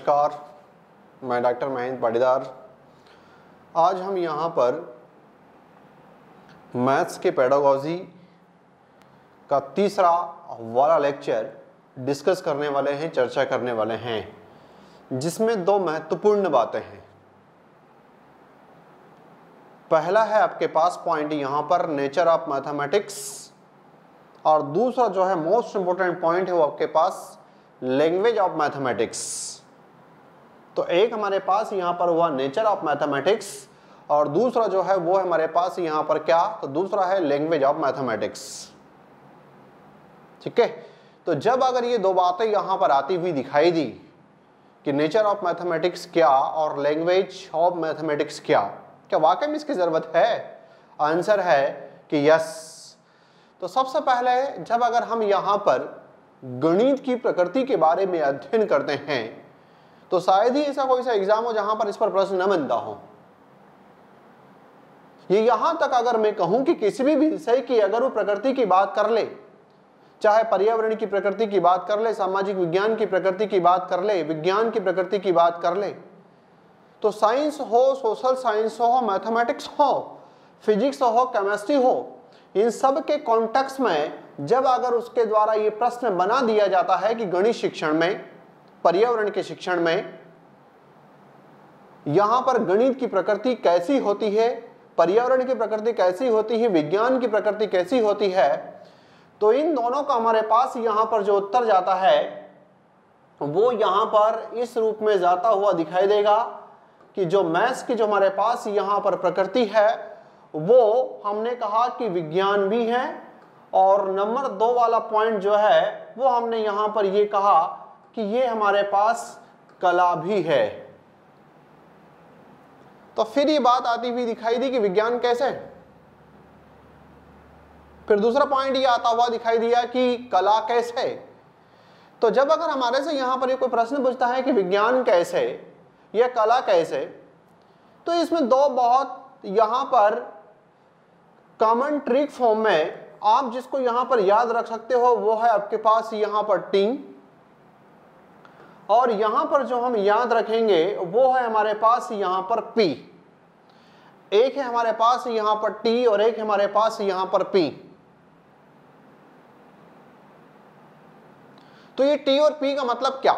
नमस्कार, मैं डॉक्टर महेंद्र पाटीदार। आज हम यहाँ पर मैथ्स के पेडागोजी का तीसरा वाला लेक्चर डिस्कस करने वाले हैं, चर्चा करने वाले हैं, जिसमें दो महत्वपूर्ण बातें हैं। पहला है आपके पास पॉइंट यहाँ पर नेचर ऑफ मैथमेटिक्स, और दूसरा जो है मोस्ट इंपोर्टेंट पॉइंट है वो आपके पास लैंग्वेज ऑफ मैथमेटिक्स। तो एक हमारे पास यहाँ पर हुआ नेचर ऑफ मैथमेटिक्स, और दूसरा जो है वो हमारे पास यहाँ पर क्या, तो दूसरा है लैंग्वेज ऑफ मैथमेटिक्स। ठीक है, तो जब अगर ये दो बातें यहाँ पर आती हुई दिखाई दी कि नेचर ऑफ मैथमेटिक्स क्या और लैंग्वेज ऑफ मैथमेटिक्स क्या वाकई में इसकी जरूरत है? आंसर है कि यस। तो सबसे पहले जब अगर हम यहाँ पर गणित की प्रकृति के बारे में अध्ययन करते हैं तो शायद ही ऐसा कोई सा एग्जाम हो जहां पर इस पर प्रश्न न बनता हो। ये यहां तक अगर मैं कहूं कि किसी भी विषय की अगर वो प्रकृति की बात कर ले, चाहे पर्यावरण की प्रकृति की बात कर ले, सामाजिक विज्ञान की प्रकृति की बात कर ले, विज्ञान की प्रकृति की बात कर ले, तो साइंस हो, सोशल साइंस हो, मैथमेटिक्स हो, फिजिक्स हो, केमिस्ट्री हो, इन सब के कॉन्टेक्स्ट में जब अगर उसके द्वारा ये प्रश्न बना दिया जाता है कि गणित शिक्षण में, पर्यावरण के शिक्षण में, यहां पर गणित की प्रकृति कैसी होती है, पर्यावरण की प्रकृति कैसी होती है, विज्ञान की प्रकृति कैसी होती है, तो इन दोनों का हमारे पास यहां पर जो उत्तर जाता है वो यहां पर इस रूप में जाता हुआ दिखाई देगा कि जो मैथ्स की जो हमारे पास यहां पर प्रकृति है वो हमने कहा कि विज्ञान भी है, और नंबर 2 वाला पॉइंट जो है वो हमने यहां पर ये कहा कि ये हमारे पास कला भी है। तो फिर ये बात आती हुई दिखाई दी कि विज्ञान कैसे, फिर दूसरा पॉइंट ये आता हुआ दिखाई दिया कि कला कैसे। तो जब अगर हमारे से यहां पर ये कोई प्रश्न पूछता है कि विज्ञान कैसे या कला कैसे, तो इसमें दो बहुत यहां पर कॉमन ट्रिक फॉर्म में आप जिसको यहां पर याद रख सकते हो वो है आपके पास यहां पर टी, और यहां पर जो हम याद रखेंगे वो है हमारे पास यहां पर पी। एक है हमारे पास यहां पर टी और एक हमारे पास यहां पर पी। तो ये टी और पी का मतलब क्या?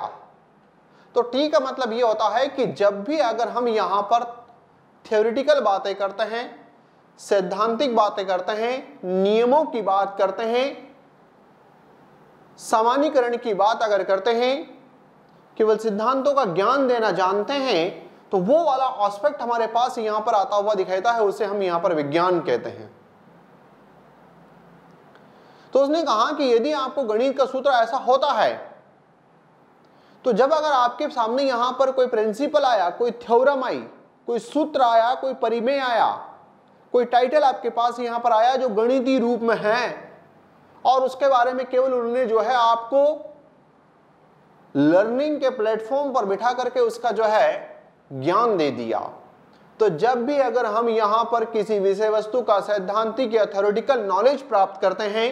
तो टी का मतलब ये होता है कि जब भी अगर हम यहां पर थ्योरेटिकल बातें करते हैं, सैद्धांतिक बातें करते हैं, नियमों की बात करते हैं, सामान्यीकरण की बात अगर करते हैं, केवल सिद्धांतों का ज्ञान देना जानते हैं, तो वो वाला एस्पेक्ट हमारे पास यहां पर आता हुआ दिखाता है, उसे हम यहां पर विज्ञान कहते हैं। तो उसने कहा कि यदि आपको गणित का सूत्र ऐसा होता है तो जब अगर आपके सामने यहां पर कोई प्रिंसिपल आया, कोई थ्योरम आई, कोई सूत्र आया, कोई परिमेय आया, कोई टाइटल आपके पास यहां पर आया जो गणितीय रूप में है, और उसके बारे में केवल उन्होंने जो है आपको लर्निंग के प्लेटफॉर्म पर बिठा करके उसका जो है ज्ञान दे दिया, तो जब भी अगर हम यहां पर किसी विषय वस्तु का सैद्धांतिक या थ्योरेटिकल नॉलेज प्राप्त करते हैं,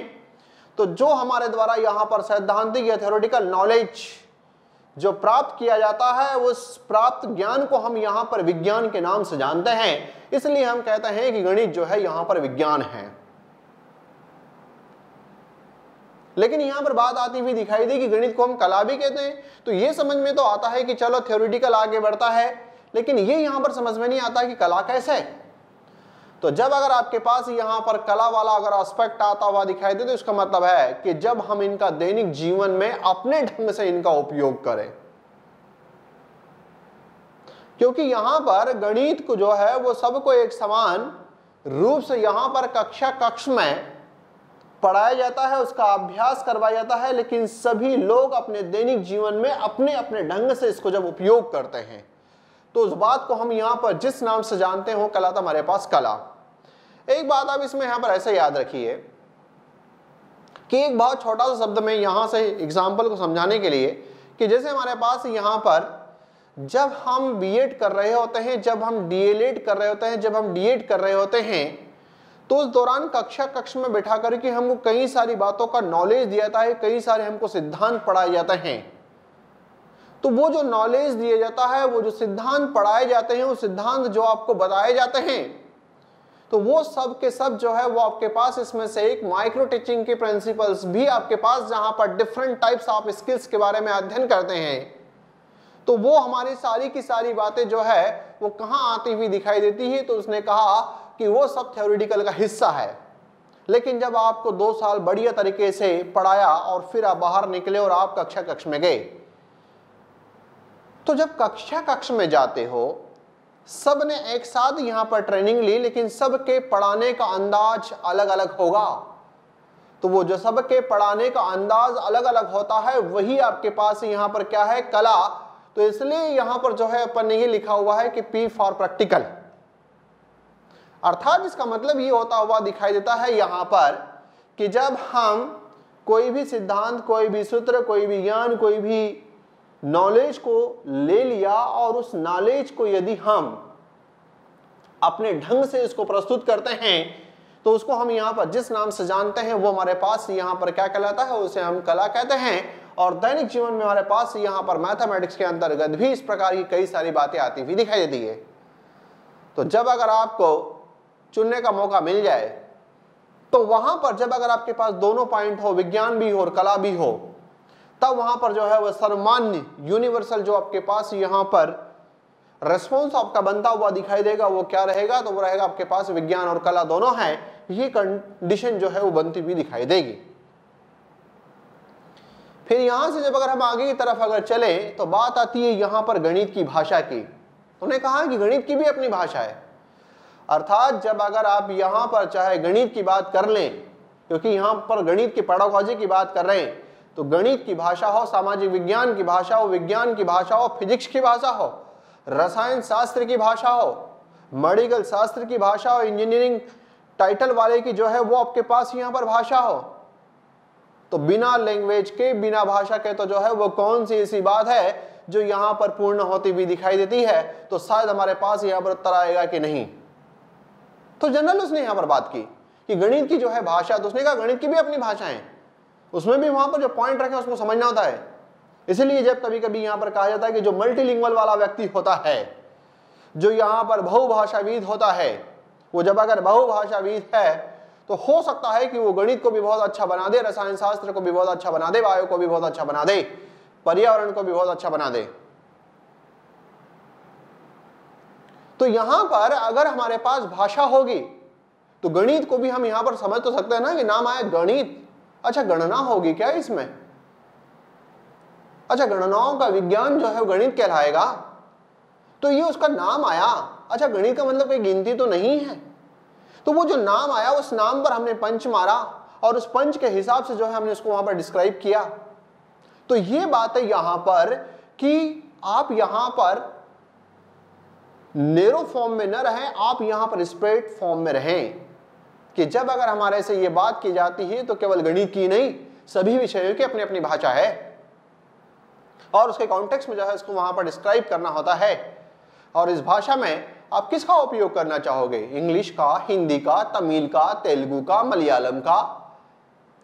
तो जो हमारे द्वारा यहां पर सैद्धांतिक या थ्योरेटिकल नॉलेज जो प्राप्त किया जाता है उस प्राप्त ज्ञान को हम यहां पर विज्ञान के नाम से जानते हैं। इसलिए हम कहते हैं कि गणित जो है यहां पर विज्ञान है। लेकिन यहां पर बात आती हुई दिखाई दी कि गणित को हम कला भी कहते हैं। तो ये समझ में तो आता है कि चलो थ्योरेटिकल आगे बढ़ता है, लेकिन ये यहां पर समझ में नहीं आता कि कला कैसे। तो जब अगर आपके पास यहां पर कला वाला अगर एस्पेक्ट आता हुआ दिखाई दे तो इसका मतलब है कि जब हम इनका दैनिक जीवन में अपने ढंग से इनका उपयोग करें, क्योंकि यहां पर गणित को जो है वो सबको एक समान रूप से यहां पर कक्ष में पढ़ाया जाता है, उसका अभ्यास करवाया जाता है, लेकिन सभी लोग अपने दैनिक जीवन में अपने अपने ढंग से इसको जब उपयोग करते हैं तो उस बात को हम यहां पर जिस नाम से जानते हो कला, तो हमारे पास कला। एक बात आप इसमें यहां पर ऐसे याद रखिए कि एक बहुत छोटा सा शब्द में यहां से एग्जाम्पल को समझाने के लिए, कि जैसे हमारे पास यहां पर जब हम बीएड कर रहे होते हैं, जब हम डीएलएड कर रहे होते हैं, जब हम डीएड कर रहे होते हैं, तो उस दौरान कक्ष में बैठा करके हमको कई सारी बातों का नॉलेज दिया जाता है, कई सारे हमको सिद्धांत पढ़ाए जाते हैं। तो वो जो नॉलेज दिया जाता है, वो जो सिद्धांत पढ़ाए जाते हैं, वो सिद्धांत जो आपको बताए जाते हैं, तो वो सब के सब जो है वो आपके पास इसमें से एक माइक्रो टीचिंग के प्रिंसिपल्स भी आपके पास, जहां पर डिफरेंट टाइप्स ऑफ स्किल्स के बारे में अध्ययन करते हैं, तो वो हमारी सारी की सारी बातें जो है वो कहां आती हुई दिखाई देती है। तो उसने कहा कि वो सब थ्योरेटिकल का हिस्सा है, लेकिन जब आपको 2 साल बढ़िया तरीके से पढ़ाया और फिर आप बाहर निकले और आप कक्षा कक्ष में गए, तो जब कक्षा कक्ष में जाते हो, सब ने एक साथ यहां पर ट्रेनिंग ली, लेकिन सबके पढ़ाने का अंदाज अलग अलग होगा। तो वो जो सबके पढ़ाने का अंदाज अलग अलग होता है, वही आपके पास यहां पर क्या है, कला। तो इसलिए यहां पर जो है अपन ने ये लिखा हुआ है कि P फॉर प्रैक्टिकल, अर्थात इसका मतलब ये होता हुआ दिखाई देता है यहां पर कि जब हम कोई भी सिद्धांत, कोई भी सूत्र, कोई भी ज्ञान, कोई भी नॉलेज को ले लिया और उस नॉलेज को यदि हम अपने ढंग से इसको प्रस्तुत करते हैं, तो उसको हम यहां पर जिस नाम से जानते हैं वो हमारे पास यहां पर क्या कहलाता है, उसे हम कला कहते हैं। और दैनिक जीवन में हमारे पास यहां पर मैथमेटिक्स के अंतर्गत भी इस प्रकार की कई सारी बातें आती हुई दिखाई देती है। तो जब अगर आपको चुनने का मौका मिल जाए, तो वहां पर जब अगर आपके पास दोनों पॉइंट हो, विज्ञान भी हो और कला भी हो, तब वहां पर जो है वह सर्वमान्य यूनिवर्सल जो आपके पास यहां पर रेस्पॉन्स आपका बनता हुआ दिखाई देगा, वो क्या रहेगा, तो वो रहेगा आपके पास विज्ञान और कला दोनों है। ये कंडीशन जो है वो बनती हुई दिखाई देगी। फिर यहां से जब अगर हम आगे की तरफ अगर चले, तो बात आती है यहां पर गणित की भाषा की। उन्होंने कहा कि गणित की भी अपनी भाषा है, अर्थात जब अगर आप यहां पर चाहे गणित की बात कर लें, क्योंकि यहां पर गणित की पेडागॉजी की बात कर रहे हैं, तो गणित की भाषा हो, सामाजिक विज्ञान की भाषा हो, विज्ञान की भाषा हो, फिजिक्स की भाषा हो, रसायन शास्त्र की भाषा हो, मेडिकल शास्त्र की भाषा हो, इंजीनियरिंग टाइटल वाले की जो है वो आपके पास यहां पर भाषा हो, तो बिना लैंग्वेज के, बिना भाषा के तो जो है वो कौन सी ऐसी बात है जो यहां पर पूर्ण होती हुई दिखाई देती है। तो शायद हमारे पास यहां पर उत्तर आएगा कि नहीं। तो जनरल उसने यहां पर बात की कि गणित की जो है भाषा, तो उसने कहा गणित की भी अपनी भाषा है, उसमें भी वहां पर जो पॉइंट रखे उसको समझना होता है। इसलिए जब कभी कभी यहां पर कहा जाता है कि जो मल्टीलिंगुअल वाला व्यक्ति होता है, जो यहां पर बहुभाषाविद होता है, वो जब अगर बहुभाषाविद है तो हो सकता है कि वो गणित को भी बहुत अच्छा बना दे, रसायन शास्त्र को भी बहुत अच्छा बना दे, वायु को भी बहुत अच्छा बना दे, पर्यावरण को भी बहुत अच्छा बना दे। तो यहां पर अगर हमारे पास भाषा होगी तो गणित को भी हम यहां पर समझ तो सकते हैं ना कि नाम आया गणित, अच्छा गणना होगी क्या इसमें, अच्छा गणनाओं का विज्ञान जो है गणित कहलाएगा, तो ये उसका नाम आया। अच्छा गणित का मतलब कोई गिनती तो नहीं है, तो वो जो नाम आया उस नाम पर हमने पंच मारा और उस पंच के हिसाब से जो है हमने उसको वहां पर डिस्क्राइब किया। तो ये बात है यहां पर कि आप यहां पर नैरो फॉर्म में न रहें, आप यहां पर स्प्रेड फॉर्म में रहें, कि जब अगर हमारे से ये बात की जाती है तो केवल गणित की नहीं, सभी विषयों की अपनी अपनी भाषा है और उसके कॉन्टेक्स्ट में जो है उसको वहां पर डिस्क्राइब करना होता है। और इस भाषा में आप किसका उपयोग करना चाहोगे, इंग्लिश का, हिंदी का, तमिल का, तेलुगु का, मलयालम का,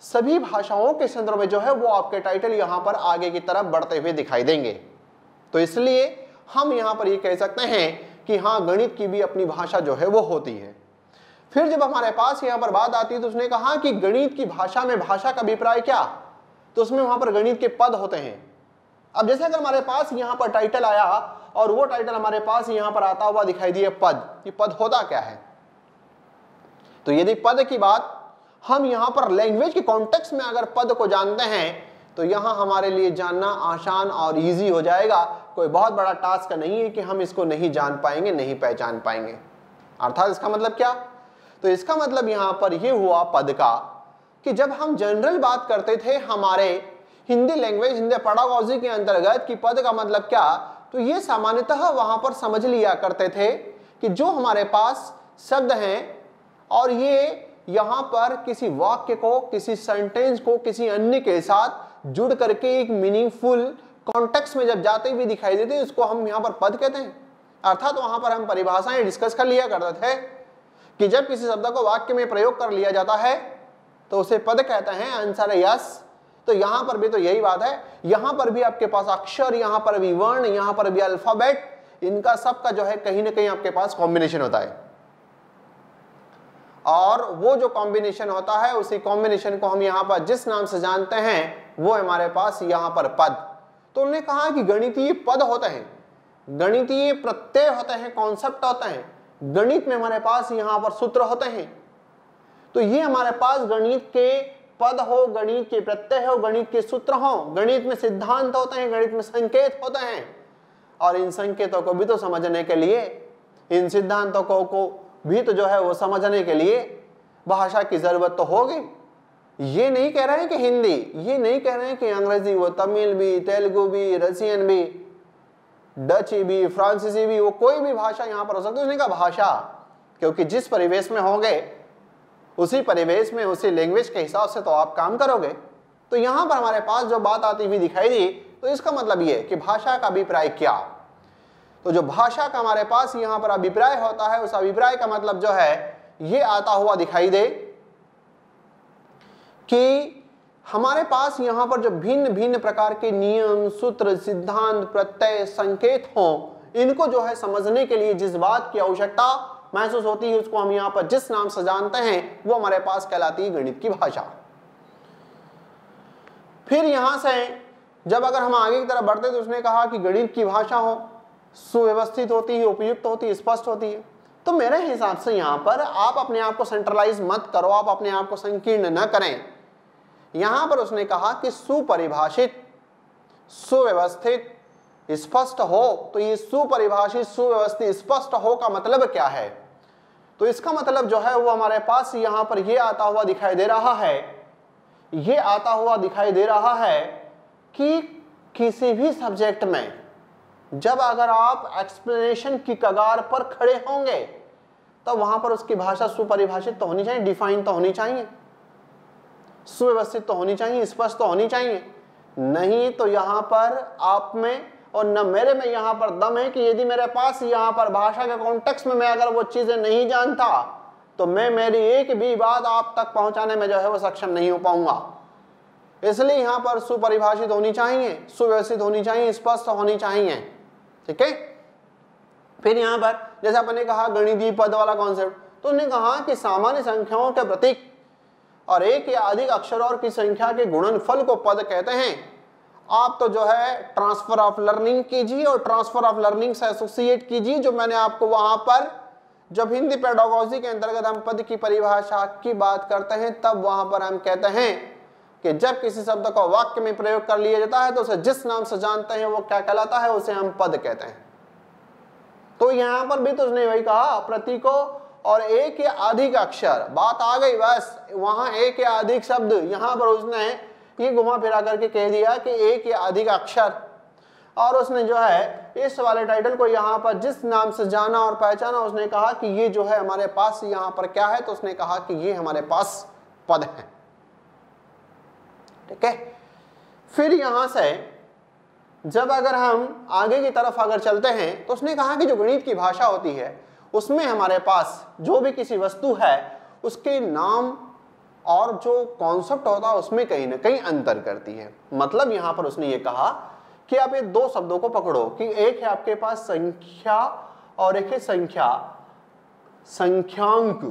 सभी भाषाओं के संदर्भ में जो है वो आपके टाइटल यहां पर आगे की तरफ बढ़ते हुए दिखाई देंगे। तो इसलिए हम यहां पर ये कह सकते हैं कि हाँ गणित की भी अपनी भाषा जो है वो होती है। फिर जब हमारे पास यहां पर बात आती है तो उसने कहा कि गणित की भाषा में भाषा का अभिप्राय क्या, तो उसमें वहां पर गणित के पद होते हैं। अब जैसे अगर हमारे पास यहां पर टाइटल आया और वो टाइटल हमारे पास यहां पर आता हुआ दिखाई दिए पद, ये पद होता क्या है, तो यदि पद की बात हम यहां पर लैंग्वेज के कॉन्टेक्स्ट में अगर पद को जानते हैं तो यहां हमारे लिए जानना आसान और इजी हो जाएगा। कोई बहुत बड़ा टास्क नहीं है कि हम इसको नहीं जान पाएंगे, नहीं पहचान पाएंगे। अर्थात इसका मतलब क्या, तो इसका मतलब यहां पर यह हुआ पद का कि जब हम जनरल बात करते थे हमारे हिंदी लैंग्वेज, हिंदी पेडागॉजी के अंतर्गत कि पद का मतलब क्या, तो ये सामान्यतः वहां पर समझ लिया करते थे कि जो हमारे पास शब्द हैं और ये यहां पर किसी वाक्य को, किसी सेंटेंस को किसी अन्य के साथ जुड़ करके एक मीनिंगफुल कॉन्टेक्स्ट में जब जाते हुए दिखाई देते हैं, उसको हम यहां पर पद कहते हैं। अर्थात वहां पर हम परिभाषाएं डिस्कस कर लिया करते थे कि जब किसी शब्द को वाक्य में प्रयोग कर लिया जाता है तो उसे पद कहते हैं, आंसर है यस। तो यहां पर भी तो यही बात है, यहां पर भी आपके पास अक्षर, यहां पर भी वर्ण, यहां पर भी अल्फाबेट, इनका सबका जो है कहीं ना कहीं आपके पास कॉम्बिनेशन होता है, और वो जो कॉम्बिनेशन होता है उसी कॉम्बिनेशन को हम यहां पर जिस नाम से जानते हैं वो हमारे पास यहां पर पद। तो उन्होंने कहा कि गणितीय पद होते हैं, गणितीय प्रत्यय होते हैं, कॉन्सेप्ट होते हैं, गणित में हमारे पास यहां पर सूत्र होते हैं। तो ये हमारे पास गणित के पद हो, गणित के प्रत्यय हो, गणित के सूत्र हो, गणित में सिद्धांत होते हैं, गणित में संकेत होते हैं, और इन संकेतों को भी तो समझने के लिए, इन सिद्धांतों को भी तो जो है वो समझने के लिए भाषा की जरूरत तो होगी। ये नहीं कह रहे हैं कि हिंदी, ये नहीं कह रहे हैं कि अंग्रेजी, वो तमिल भी, तेलुगु भी, रशियन भी, डची भी, फ्रांसीसी भी, वो कोई भी भाषा यहां पर हो सकती है। उसने कहा भाषा, क्योंकि जिस परिवेश में होंगे उसी परिवेश में, उसी लैंग्वेज के हिसाब से तो आप काम करोगे। तो यहां पर हमारे पास जो बात आती हुई दिखाई दी, तो इसका मतलब ये कि भाषा का अभिप्राय क्या। तो जो भाषा का हमारे पास यहां पर अभिप्राय होता है, उस अभिप्राय का मतलब जो है ये आता हुआ दिखाई दे कि हमारे पास यहां पर जो भिन्न भिन्न प्रकार के नियम, सूत्र, सिद्धांत, प्रत्यय, संकेत हो, इनको जो है समझने के लिए जिस बात की आवश्यकता महसूस होती है, उसको हम यहां पर जिस नाम से जानते हैं वो हमारे पास कहलाती है गणित की भाषा। फिर यहां से जब अगर हम आगे की तरफ बढ़ते तो उसने कहा कि गणित की भाषा हो, सुव्यवस्थित होती है, उपयुक्त होती है, स्पष्ट होती है। तो मेरे हिसाब से यहां पर आप अपने आप को सेंट्रलाइज मत करो, आप अपने आप को संकीर्ण न करें। यहां पर उसने कहा कि सुपरिभाषित, सुव्यवस्थित, स्पष्ट हो। तो ये सुपरिभाषित, सुव्यवस्थित, स्पष्ट हो का मतलब क्या है? तो इसका मतलब जो है वो हमारे पास यहां पर ये आता हुआ दिखाई दे रहा है, ये आता हुआ दिखाई दे रहा है कि किसी भी सब्जेक्ट में जब अगर आप एक्सप्लेनेशन की कगार पर खड़े होंगे तो वहां पर उसकी भाषा सुपरिभाषित तो होनी चाहिए, डिफाइन तो होनी चाहिए, सुव्यवस्थित तो होनी चाहिए, स्पष्ट तो होनी चाहिए। नहीं तो यहां पर आप में और न मेरे में यहां पर दम है कि यदि मेरे पास यहां पर भाषा के कॉन्टेक्स्ट में मैं अगर वो चीजें नहीं जानता तो मैं मेरी एक भी बात आप तक पहुंचाने में जो है वो सक्षम नहीं हो पाऊंगा। इसलिए यहां पर सुपरिभाषित होनी चाहिए, सुव्यवस्थित होनी चाहिए, स्पष्ट होनी चाहिए। ठीक है। फिर यहां पर जैसे आपने कहा गणितीय पद वाला कॉन्सेप्ट, तो उन्होंने कहा कि सामान्य संख्याओं के प्रतीक और एक या अधिक अक्षरों की संख्या के गुणनफल को पद कहते हैं। आप तो जो है ट्रांसफर ऑफ लर्निंग कीजिए और ट्रांसफर ऑफ लर्निंग से एसोसिएट कीजिए, जो मैंने आपको वहां पर जब हिंदी पेडागोजी के अंतर्गत हम पद की परिभाषा की बात करते हैं तब वहां पर हम कहते हैं कि जब किसी शब्द को वाक्य में प्रयोग कर लिया जाता है तो उसे जिस नाम से जानते हैं वो क्या कहलाता है, उसे हम पद कहते हैं। तो यहां पर भी तो उसने वही कहा, प्रतीकों और एक या अधिक अक्षर, बात आ गई बस वहां एक या अधिक शब्द, यहां पर उसने ये घुमा फिरा करके कह दिया कि एक या अधिक अक्षर, और उसने जो है इस वाले टाइटल को यहां पर जिस नाम से जाना और पहचाना, उसने कहा कि ये जो है हमारे पास यहां पर क्या है, तो उसने कहा कि ये हमारे पास पद है। ठीक है। फिर यहां से जब अगर हम आगे की तरफ अगर चलते हैं तो उसने कहा कि जो गणित की भाषा होती है उसमें हमारे पास जो भी किसी वस्तु है उसके नाम और जो कॉन्सेप्ट होता है उसमें कहीं ना कहीं अंतर करती है। मतलब यहां पर उसने ये कहा कि आप ये दो शब्दों को पकड़ो कि एक है आपके पास संख्या और एक है संख्या, संख्यांक।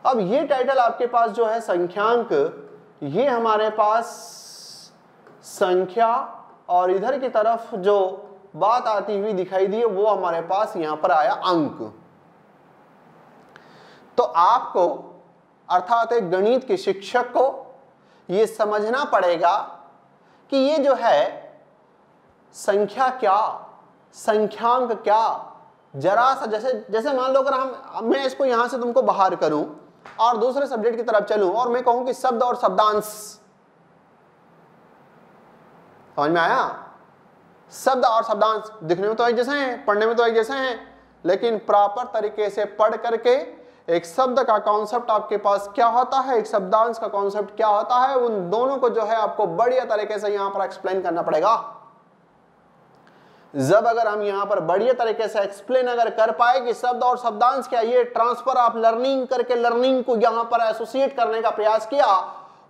अब ये टाइटल आपके पास जो है संख्यांक, ये हमारे पास संख्या, और इधर की तरफ जो बात आती हुई दिखाई दी वो हमारे पास यहां पर आया अंक। तो आपको अर्थात एक गणित के शिक्षक को यह समझना पड़ेगा कि ये जो है संख्या क्या, संख्यांक क्या। जरा सा जैसे मान लो अगर मैं इसको यहां से तुमको बाहर करूं और दूसरे सब्जेक्ट की तरफ चलूं और मैं कहूं कि शब्द और शब्दांश, समझ में आया? शब्द और शब्दांश दिखने में तो एक जैसे हैं, पढ़ने में तो एक जैसे हैं, लेकिन प्रॉपर तरीके से पढ़ करके एक शब्द का कॉन्सेप्ट आपके पास क्या होता है, एक शब्दांश का कॉन्सेप्ट क्या होता है, उन दोनों को जो है आपको बढ़िया तरीके से यहां पर एक्सप्लेन करना पड़ेगा। जब अगर हम यहां पर बढ़िया तरीके से एक्सप्लेन अगर कर पाए कि शब्द और शब्दांश क्या, ये ट्रांसफर ऑफ लर्निंग करके लर्निंग को यहां पर एसोसिएट करने का प्रयास किया,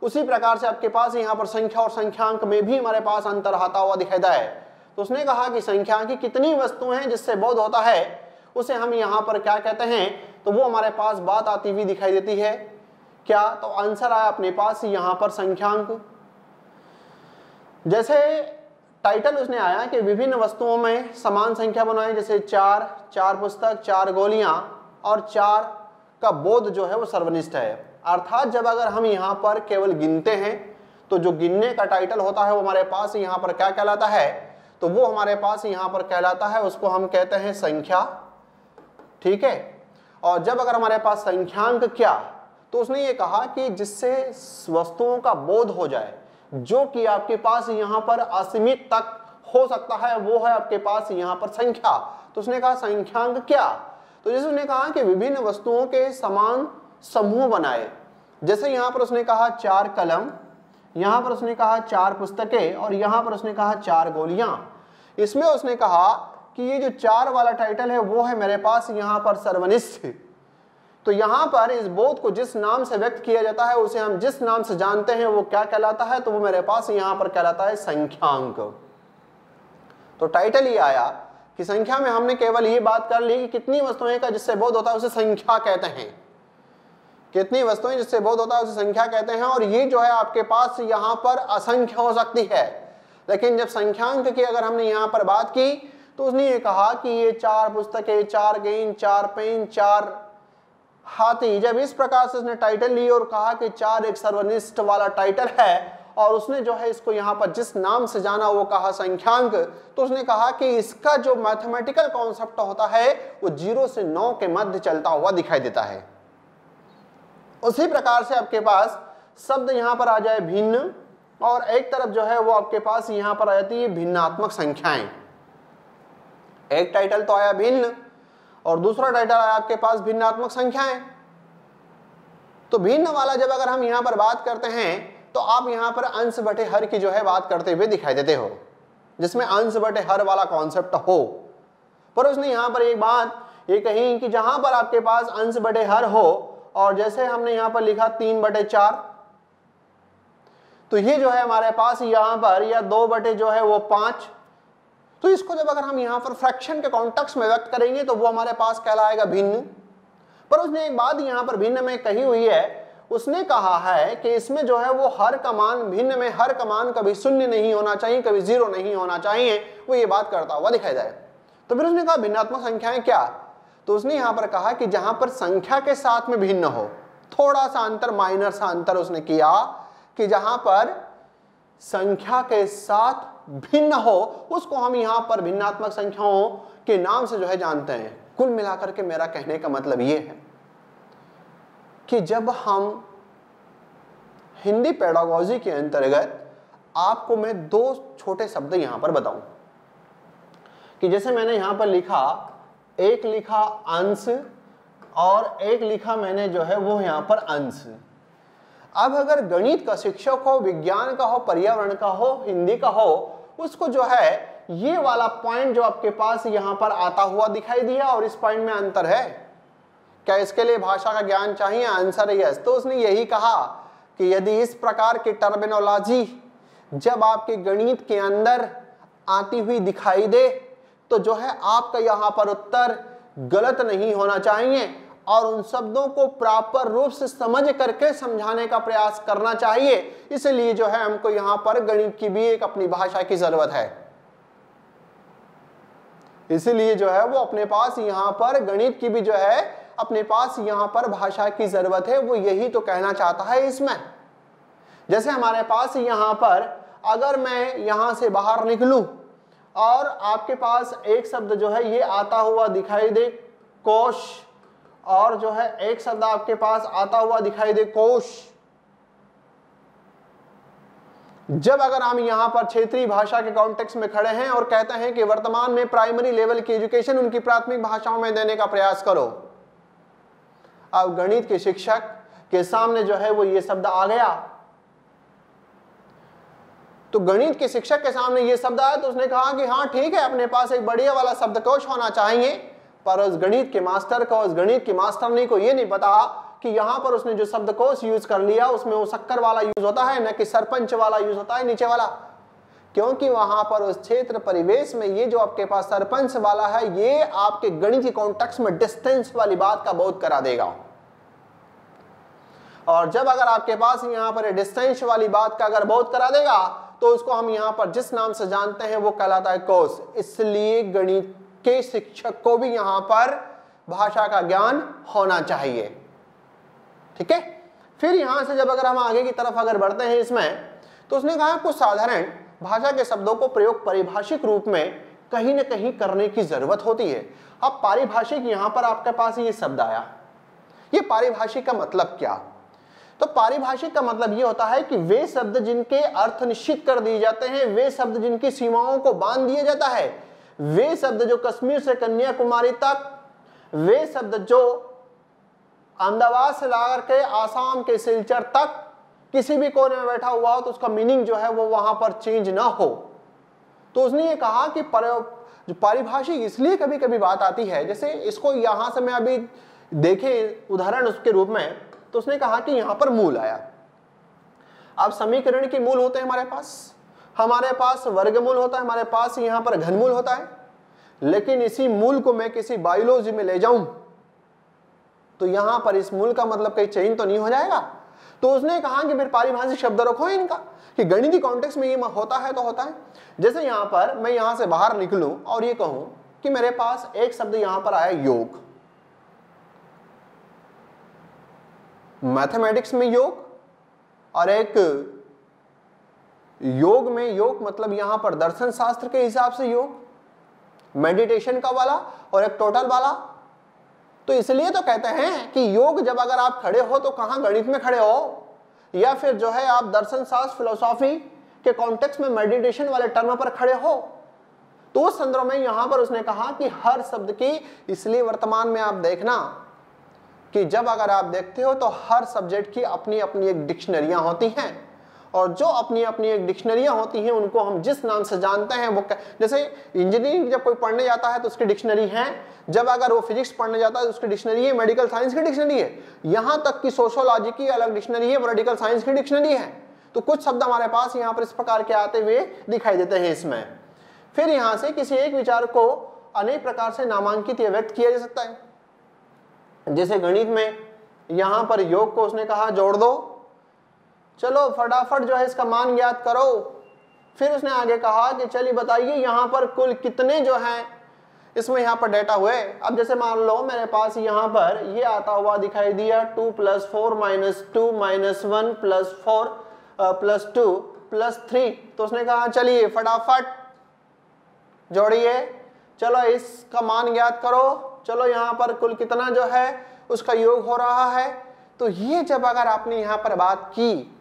उसी प्रकार से आपके पास यहाँ पर संख्या और संख्यांक में भी हमारे पास अंतर आता हुआ दिखाई देता है। तो उसने कहा कि संख्या की कितनी वस्तुएं हैं जिससे बोध होता है, उसे हम यहाँ पर क्या कहते हैं, तो वो हमारे पास बात आती हुई दिखाई देती है क्या, तो आंसर आया अपने पास यहाँ पर संख्यांक। जैसे टाइटल उसने आया कि विभिन्न वस्तुओं में समान संख्या बनाए, जैसे 4, 4 पुस्तक, 4 गोलियां और 4 का बोध जो है वो सर्वनिष्ठ है। अर्थात जब अगर हम यहाँ पर केवल गिनते हैं तो जो गिनने का टाइटल होता है वो हमारे पास यहाँ पर क्या कहलाता है, तो वो हमारे पास यहाँ पर कहलाता है, उसको हम कहते हैं संख्या। ठीक है, और जब अगर हमारे पास संख्यांक क्या, तो उसने ये कहा कि जिससे वस्तुओं का बोध हो जाए, जो कि आपके पास यहाँ पर असीमित तक हो सकता है, वो है आपके पास यहाँ पर संख्या। तो उसने कहा संख्यांक क्या, तो जैसे उसने कहा कि विभिन्न वस्तुओं के समान समूह बनाए। जैसे यहाँ पर उसने कहा 4 कलम, यहाँ पर उसने कहा 4 पुस्तकें और यहाँ पर उसने कहा 4 गोलियां। इसमें उसने कहा कि ये जो 4 वाला टाइटल है वो है मेरे पास यहाँ पर सर्वनिष्ठ। तो यहाँ पर इस बोध को जिस नाम से व्यक्त किया जाता है, उसे हम जिस नाम से जानते हैं वो क्या कहलाता है, तो वो मेरे पास यहाँ पर कहलाता है संख्यांक। तो टाइटल ये आया कि संख्या में हमने केवल ये बात कर ली कि कितनी वस्तुएं का जिससे बोध होता है उसे संख्या कहते हैं, कितनी वस्तुएं जिससे बोध होता है उसे संख्या कहते हैं। और ये जो है आपके पास यहाँ पर असंख्य हो सकती है, लेकिन जब संख्यांक की अगर हमने यहाँ पर बात की तो उसने ये कहा कि ये 4 पुस्तकें, 4 गेंद, 4 पेन, 4 हाथी, जब इस प्रकार से उसने टाइटल ली और कहा कि 4 एक सर्वनिष्ठ वाला टाइटल है और उसने जो है इसको यहाँ पर जिस नाम से जाना वो कहा संख्यांक, तो उसने कहा कि इसका जो मैथमेटिकल कॉन्सेप्ट होता है वो 0 से 9 के मध्य चलता हुआ दिखाई देता है। उसी प्रकार से आपके पास शब्द यहाँ पर आ जाए भिन्न, और एक तरफ जो है वो आपके पास यहाँ पर आ जाती है भिन्नात्मक संख्याएं। एक टाइटल तो आया भिन्न और दूसरा टाइटल आया आपके पास भिन्नात्मक संख्याएं। तो भिन्न वाला जब अगर हम यहाँ पर बात करते हैं तो आप यहाँ पर अंश बटे हर की जो है बात करते हुए दिखाई देते हो, जिसमें अंश बटे हर वाला कॉन्सेप्ट हो। पर उसने यहाँ पर एक बात ये कही कि जहां पर आपके पास अंश बटे हर हो, और जैसे हमने यहाँ पर लिखा 3/4, तो ये जो है हमारे पास यहाँ पर या 2 जो है वो 5, तो इसको जब अगर हम यहाँ पर फ्रैक्शन के कॉन्टेक्स्ट में व्यक्त करेंगे तो वो हमारे पास कहलाएगा भिन्न। पर उसने एक बात यहाँ पर भिन्न में कही हुई है, उसने कहा है कि इसमें जो है वो हर का मान, भिन्न में हर का मान कभी 0 नहीं होना चाहिए, कभी 0 नहीं होना चाहिए, वो ये बात करता हुआ दिखाई जाए। तो फिर उसने कहा भिन्नात्मक संख्याएं क्या, तो उसने यहाँ पर कहा कि जहां पर संख्या के साथ में भिन्न हो, थोड़ा सा अंतर, माइनर सा अंतर उसने किया कि जहां पर संख्या के साथ भिन्न हो उसको हम यहाँ पर भिन्नात्मक संख्याओं के नाम से जो है जानते हैं। कुल मिलाकर के मेरा कहने का मतलब ये है कि जब हम हिंदी पेडागोजी के अंतर्गत, आपको मैं 2 छोटे शब्द यहां पर बताऊं कि जैसे मैंने यहां पर लिखा, एक लिखा अंश और एक लिखा मैंने जो है वो यहां पर अंश। अब अगर गणित का शिक्षक हो, विज्ञान का हो, पर्यावरण का हो, हिंदी का हो, उसको जो है ये वाला पॉइंट जो आपके पास यहां पर आता हुआ दिखाई दिया और इस पॉइंट में अंतर है क्या, इसके लिए भाषा का ज्ञान चाहिए, आंसर यस। तो उसने यही कहा कि यदि इस प्रकार की टर्मिनोलॉजी जब आपके गणित के अंदर आती हुई दिखाई दे तो जो है आपका यहाँ पर उत्तर गलत नहीं होना चाहिए और उन शब्दों को प्रॉपर रूप से समझ करके समझाने का प्रयास करना चाहिए। इसलिए जो है हमको यहाँ पर गणित की भी एक अपनी भाषा की जरूरत है, इसीलिए जो है वो अपने पास यहाँ पर गणित की भी जो है अपने पास यहाँ पर भाषा की जरूरत है। वो यही तो कहना चाहता है इसमें। जैसे हमारे पास यहाँ पर अगर मैं यहाँ से बाहर निकलूं और आपके पास एक शब्द जो है ये आता हुआ दिखाई दे कोश, और जो है एक शब्द आपके पास आता हुआ दिखाई दे कोश, जब अगर हम यहाँ पर क्षेत्रीय भाषा के कॉन्टेक्स्ट में खड़े हैं और कहते हैं कि वर्तमान में प्राइमरी लेवल की एजुकेशन उनकी प्राथमिक भाषाओं में देने का प्रयास करो, अब गणित के शिक्षक के सामने जो है वो ये शब्द आ गया, तो गणित के शिक्षक के सामने ये शब्द आया तो उसने कहा कि हाँ ठीक है, अपने पास एक बढ़िया वाला शब्दकोश होना चाहिए। पर उस गणित के मास्टर को, उस गणित की मास्टरनी को ये नहीं पता कि यहां पर उसने जो शब्दकोश यूज कर लिया उसमें वो शक्कर वाला यूज होता है, न कि सरपंच वाला यूज होता है नीचे वाला, क्योंकि वहां पर उस क्षेत्र परिवेश में ये जो आपके पास सरपंच वाला है ये आपके गणित के कॉन्टेक्स्ट में डिस्टेंस वाली बात का बोध करा देगा। और जब अगर आपके पास यहां पर डिस्टेंस वाली बात का अगर बोध करा देगा तो उसको हम यहां पर जिस नाम से जानते हैं वो कहलाता है कोश। इसलिए गणित के शिक्षक को भी यहां पर भाषा का ज्ञान होना चाहिए। ठीक है, फिर यहां से जब अगर हम आगे की तरफ अगर बढ़ते हैं इसमें, तो उसने कहा कुछ साधारण भाषा के शब्दों को प्रयोग पारिभाषिक रूप में कहीं ना कहीं करने की जरूरत होती है। अब पारिभाषिक यहां पर आपके पास ये शब्द आया, ये पारिभाषिक का मतलब क्या? तो पारिभाषिक का मतलब ये होता है कि वे शब्द जिनके अर्थ निश्चित कर दिए जाते हैं, वे शब्द जिनकी सीमाओं को बांध दिया जाता है, वे शब्द जो कश्मीर से कन्याकुमारी तक, वे शब्द जो अहमदाबाद से लाकर के आसाम के सिलचर तक किसी भी कोने में बैठा हुआ हो तो उसका मीनिंग जो है वो वहां पर चेंज ना हो। तो उसने ये कहा कि जो पारिभाषिक इसलिए कभी कभी बात आती है, जैसे इसको यहां से मैं अभी देखे उदाहरण उसके रूप में, तो उसने कहा कि यहां पर मूल आया। अब समीकरण के मूल होते हैं हमारे पास वर्गमूल होता है, हमारे पास यहां पर घनमूल होता है, लेकिन इसी मूल को मैं किसी बायोलॉजी में ले जाऊं तो यहां पर इस मूल का मतलब कहीं चेंज तो नहीं हो जाएगा। तो उसने कहा कि फिर पारिभाषिक शब्द रखो इनका, कि गणितीय कॉन्टेक्स्ट में ये होता है तो होता है। जैसे यहां पर मैं यहां से बाहर निकलूं और ये कहूं कि मेरे पास एक शब्द यहां पर आया योग, मैथमेटिक्स में योग, और एक योग में योग मतलब यहां पर दर्शन शास्त्र के हिसाब से योग, मेडिटेशन का वाला और एक टोटल वाला। तो इसलिए तो कहते हैं कि योग जब अगर आप खड़े हो तो कहां गणित में खड़े हो, या फिर जो है आप दर्शन शास्त्र फिलोसॉफी के कॉन्टेक्स्ट में मेडिटेशन वाले टर्म पर खड़े हो। तो उस संदर्भ में यहां पर उसने कहा कि हर शब्द की, इसलिए वर्तमान में आप देखना कि जब अगर आप देखते हो तो हर सब्जेक्ट की अपनी अपनी एक डिक्शनरियां होती हैं, और जो अपनी अपनी एक डिक्शनरियां होती हैं उनको हम जिस नाम से जानते हैं वो, जैसे इंजीनियरिंग जब कोई पढ़ने जाता है तो उसकी डिक्शनरी है, जब अगर वो फिजिक्स पढ़ने जाता है तो उसकी डिक्शनरी है, मेडिकल साइंस की डिक्शनरी है, यहां तक कि सोशियोलॉजी की अलग डिक्शनरी है, पॉलिटिकल साइंस की डिक्शनरी है। तो कुछ शब्द हमारे पास यहाँ पर इस प्रकार के आते हुए दिखाई देते हैं इसमें। फिर यहां से किसी एक विचार को अनेक प्रकार से नामांकित या व्यक्त किया जा सकता है। जैसे गणित में यहां पर योग को उसने कहा जोड़ दो, चलो फटाफट जो है इसका मान ज्ञात करो। फिर उसने आगे कहा कि चलिए बताइए यहां पर कुल कितने जो हैं इसमें यहां पर डेटा हुए। अब जैसे मान लो मेरे पास यहां पर ये आता हुआ दिखाई दिया 2 + 4 - 2 - 1 + 4 + 2 + 3। तो उसने कहा चलिए फटाफट जोड़िए, चलो इसका मान ज्ञात करो, चलो यहां पर कुल कितना जो है उसका योग हो रहा है। तो ये जब अगर आपने यहां पर बात की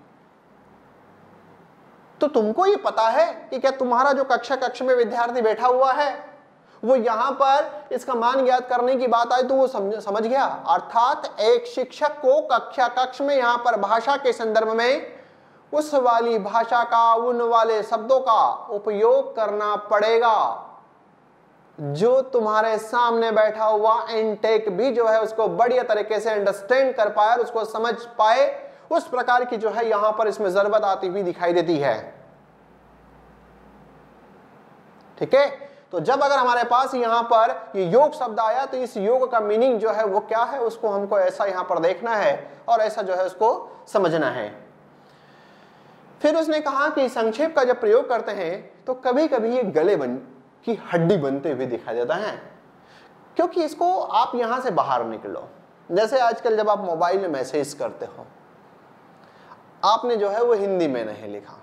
तो तुमको ये पता है कि क्या तुम्हारा जो कक्ष में विद्यार्थी बैठा हुआ है वो यहां पर इसका मान ज्ञात करने की बात आई तो वो समझ गया। अर्थात एक शिक्षक को कक्ष में यहां पर भाषा के संदर्भ में उस वाली भाषा का, उन वाले शब्दों का उपयोग करना पड़ेगा जो तुम्हारे सामने बैठा हुआ इनटेक भी जो है उसको बढ़िया तरीके से अंडरस्टैंड कर पाए और उसको समझ पाए। उस प्रकार की जो है यहां पर इसमें जरूरत आती हुई दिखाई देती है। ठीक है, तो जब अगर हमारे पास यहां पर ये योग शब्द आया तो इस योग का मीनिंग जो है वो क्या है उसको हमको ऐसा यहां पर देखना है और ऐसा जो है उसको समझना है। फिर उसने कहा कि संक्षेप का जब प्रयोग करते हैं तो कभी कभी ये गले की हड्डी बनते हुए दिखाई देता है, क्योंकि इसको आप यहां से बाहर निकलो। जैसे आजकल जब आप मोबाइल में मैसेज करते हो, आपने जो है वो हिंदी में नहीं लिखा,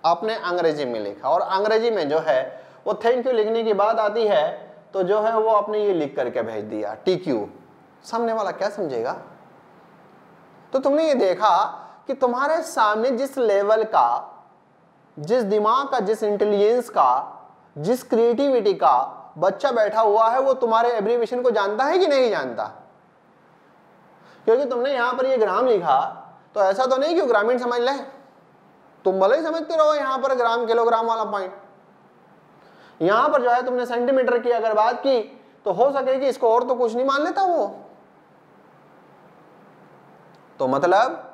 आपने अंग्रेजी में लिखा, और अंग्रेजी में जो है वो थैंक यू लिखने की बात आती है तो जो है वो आपने ये लिख करके भेज दिया TQ। सामने वाला क्या समझेगा? तो तुमने ये देखा कि तुम्हारे सामने जिस लेवल का, जिस दिमाग का, जिस इंटेलिजेंस का, जिस क्रिएटिविटी का बच्चा बैठा हुआ है वो तुम्हारे एब्रिविएशन को जानता है कि नहीं जानता? क्योंकि तुमने यहां पर ये ग्राम लिखा तो ऐसा तो नहीं कि ग्रामीण समझ ले, तुम भले ही समझते रहो यहां पर ग्राम किलोग्राम वाला पॉइंट। यहां पर जो है तुमने सेंटीमीटर की अगर बात की तो हो सके कि इसको और तो कुछ नहीं मान लेता वो। तो मतलब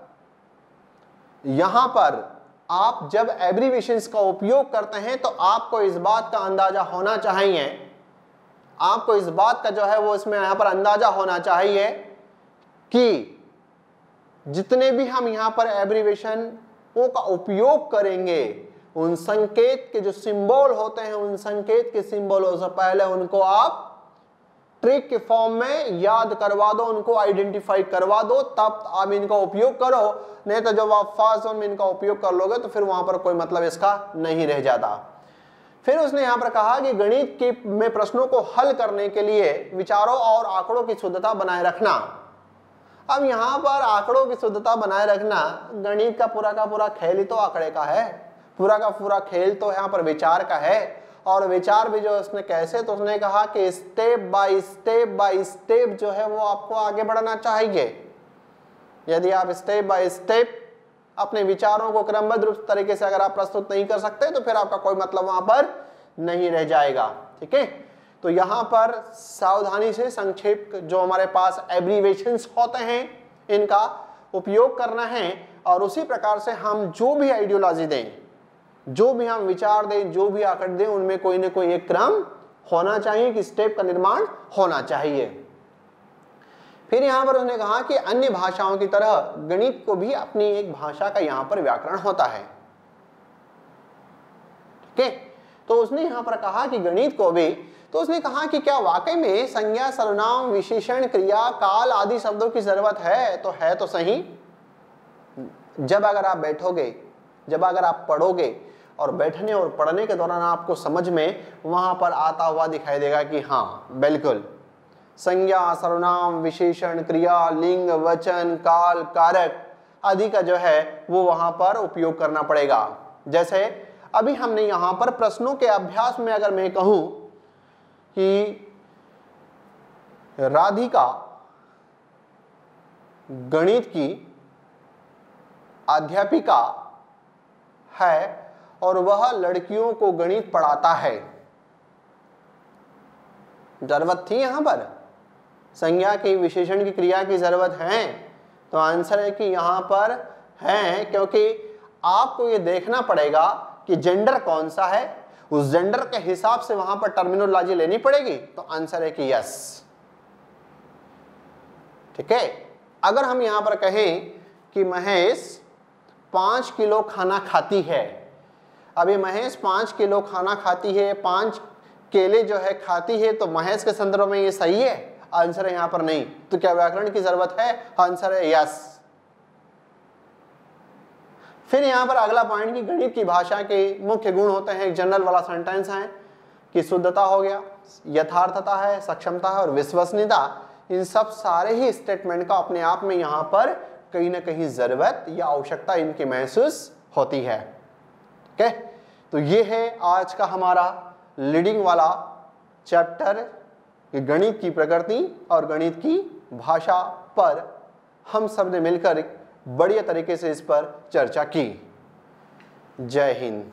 यहां पर आप जब एब्रीविएशंस का उपयोग करते हैं तो आपको इस बात का अंदाजा होना चाहिए, आपको इस बात का जो है वो इसमें यहां पर अंदाजा होना चाहिए कि जितने भी हम यहां पर एब्रीविएशनों का उपयोग करेंगे उन संकेत के जो सिंबल होते हैं, उन संकेत के सिंबलों से पहले उनको आप ट्रिक के फॉर्म में याद करवा दो, उनको आइडेंटिफाई करवा दो, तब आप इनका उपयोग करो। नहीं तो जब आप फर्स्ट जोन में इनका उपयोग कर लोगे तो फिर वहां पर कोई मतलब इसका नहीं रह जाता। फिर उसने यहां पर कहा कि गणित के में प्रश्नों को हल करने के लिए विचारों और आंकड़ों की शुद्धता बनाए रखना। अब यहां पर आंकड़ों की शुद्धता बनाए रखना, गणित का पूरा खेल ही तो आंकड़े का है, पूरा का पूरा खेल तो यहां पर विचार का है। और विचार भी जो उसने कैसे, तो उसने कहा कि स्टेप बाय स्टेप जो है वो आपको आगे बढ़ना चाहिए। यदि आप स्टेप बाय स्टेप अपने विचारों को क्रमबद्ध रूप तरीके से अगर आप प्रस्तुत नहीं कर सकते तो फिर आपका कोई मतलब वहां पर नहीं रह जाएगा। ठीक है, तो यहां पर सावधानी से संक्षेप जो हमारे पास एब्रीविएशंस होते हैं इनका उपयोग करना है, और उसी प्रकार से हम जो भी आइडियोलॉजी दें, जो भी हम विचार दें, जो भी आंकड़े दें, उनमें कोई ना कोई एक क्रम होना चाहिए कि स्टेप का निर्माण होना चाहिए। फिर यहां पर उसने कहा कि अन्य भाषाओं की तरह गणित को भी अपनी एक भाषा का यहां पर व्याकरण होता है। ठीक है, तो उसने यहां पर कहा कि गणित को भी, तो उसने कहा कि क्या वाकई में संज्ञा, सर्वनाम, विशेषण, क्रिया, काल आदि शब्दों की जरूरत है? तो है तो सही। जब अगर आप बैठोगे, जब अगर आप पढ़ोगे और बैठने और पढ़ने के दौरान आपको समझ में वहां पर आता हुआ दिखाई देगा कि हाँ बिल्कुल संज्ञा, सर्वनाम, विशेषण, क्रिया, लिंग, वचन, काल, कारक आदि का जो है वो वहां पर उपयोग करना पड़ेगा। जैसे अभी हमने यहां पर प्रश्नों के अभ्यास में अगर मैं कहूं कि राधिका गणित की अध्यापिका है और वह लड़कियों को गणित पढ़ाता है, जरूरत थी यहां पर संज्ञा की, विशेषण की, क्रिया की जरूरत है? तो आंसर है कि यहां पर है, क्योंकि आपको ये देखना पड़ेगा कि जेंडर कौन सा है, उस जेंडर के हिसाब से वहां पर टर्मिनोलॉजी लेनी पड़ेगी। तो आंसर है कि यस। ठीक है, अगर हम यहां पर कहें कि महेश 5 किलो खाना खाती है, अभी महेश 5 किलो खाना खाती है, 5 केले जो है खाती है, तो महेश के संदर्भ में ये सही है? आंसर है यहां पर नहीं। तो क्या व्याकरण की जरूरत है? आंसर है यस। फिर यहां पर अगला पॉइंट कि गणित की भाषा के मुख्य गुण होते हैं, एक जनरल वाला सेंटेंस है कि शुद्धता हो गया, यथार्थता है, सक्षमता है और विश्वसनीयता। इन सब सारे ही स्टेटमेंट का अपने आप में यहां पर कहीं ना कहीं जरूरत या आवश्यकता इनकी महसूस होती है। ओके, तो ये है आज का हमारा लीडिंग वाला चैप्टर, गणित की प्रकृति और गणित की भाषा पर हम सब ने मिलकर बढ़िया तरीके से इस पर चर्चा की। जय हिंद।